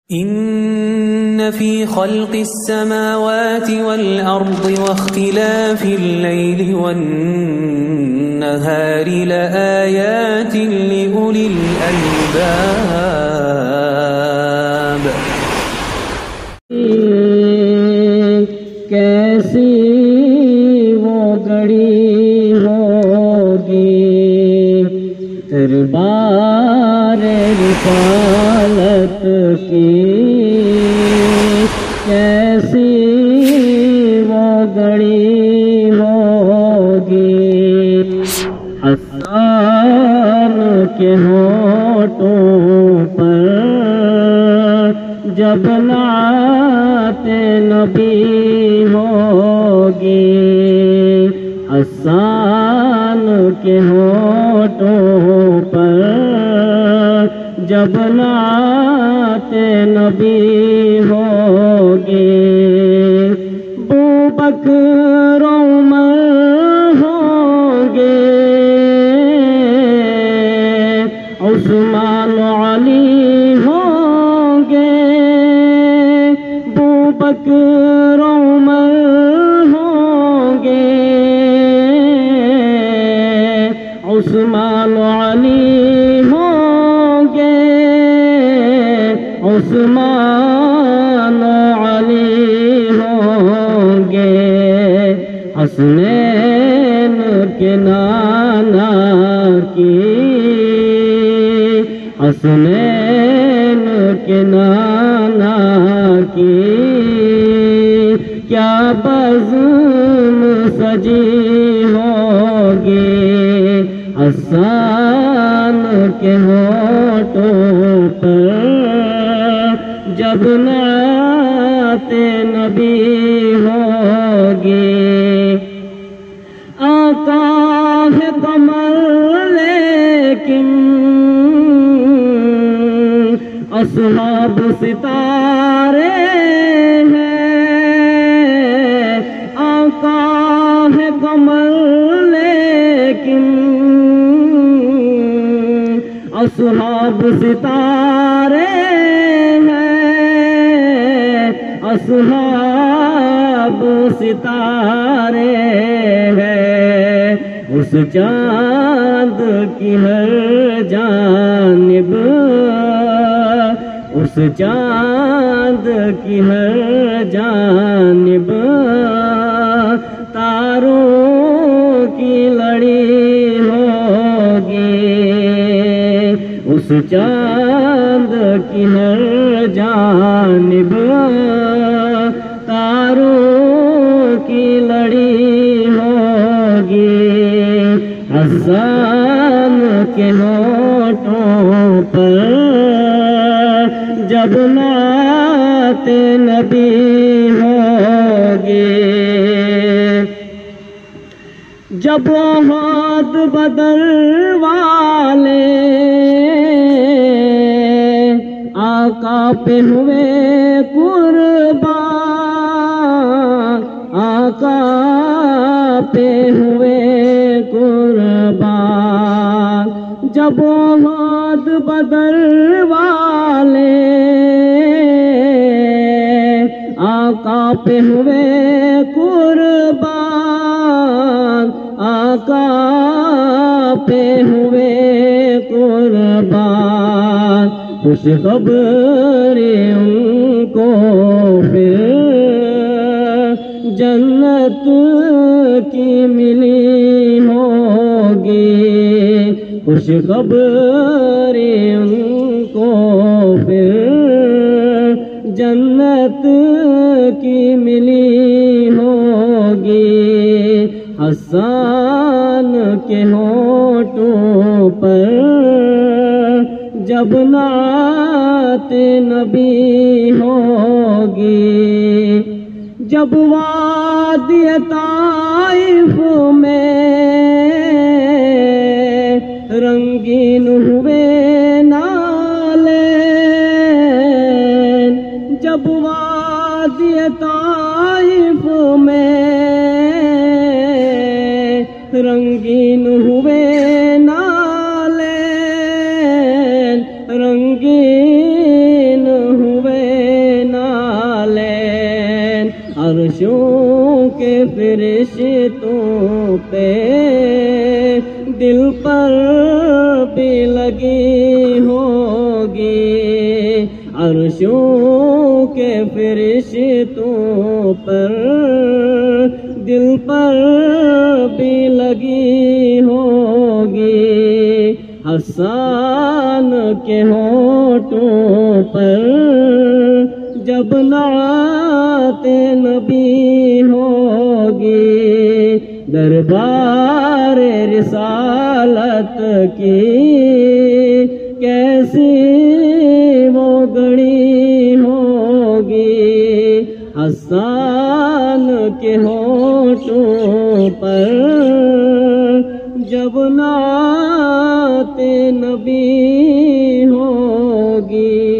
إن في خلق السماوات والأرض واختلاف الليل والنهار لآيات لأولي الألباب کیسی وہ گھڑی ہوگی دربار رسالت کی، کیسی وہ گھڑی ہوگی حسان کے ہونٹوں پر جب نعت نبی ہوگی، حسان کے ہونٹوں پر جب نعت نبی ہوگی، ابوبکر عمر ہوں گے، عثمان علی ہوں گے، ابوبکر عمر ہوں گے، عثمان علی ہوں گے، عثمان علی ہوں گے، حسنین کے نانا کی، حسنین کے نانا کی کیا بزم سجی ہوگی، حسان کے ہونٹوں پر جب نعت نبی ہوگی، آقا ہے قمر لیکن اصحاب ستارے ہیں، آقا ہے قمر لیکن اصحاب ستارے ہیں، اصحاب ستارے ہیں، اس چاند کی ہر جانب، اس چاند کی ہر جانب تاروں کی لڑی ہوگی، اس چاند کی ہر جانب تاروں کی لڑی ہوگی، حسان کے ہونٹوں پر جب نعت نبی ہوگی، جب احد بدر والے آقا پہ ہوئے قربان، آقا پہ ہوئے قربان، جب احد بدر والے آقا پہ ہوئے قربان، آقا پہ ہوئے قربان، خوش خبری ان کو پھر جنت کی ملی ہوگی، خوش خبری ان کو پھر جنت کی ملی ہوگی، حسان کے ہونٹوں پر جب نعت نبی ہوگی، جب وادی طائف میں رنگین ہوئے نالین، جب وادی طائف میں رنگین ہوئے نالین، رنگین ہوئے کے فرشتوں پہ دل پر بھی لگی ہوگی، عرشوں کے فرشتوں پر دل پر بھی لگی ہوگی، حسان کے ہونٹوں پر جب نعت نبی ہوگی، دربار رسالت کی کیسی وہ گھڑی ہوگی، حسان کے ہونٹوں پر جب نعت نبی ہوگی۔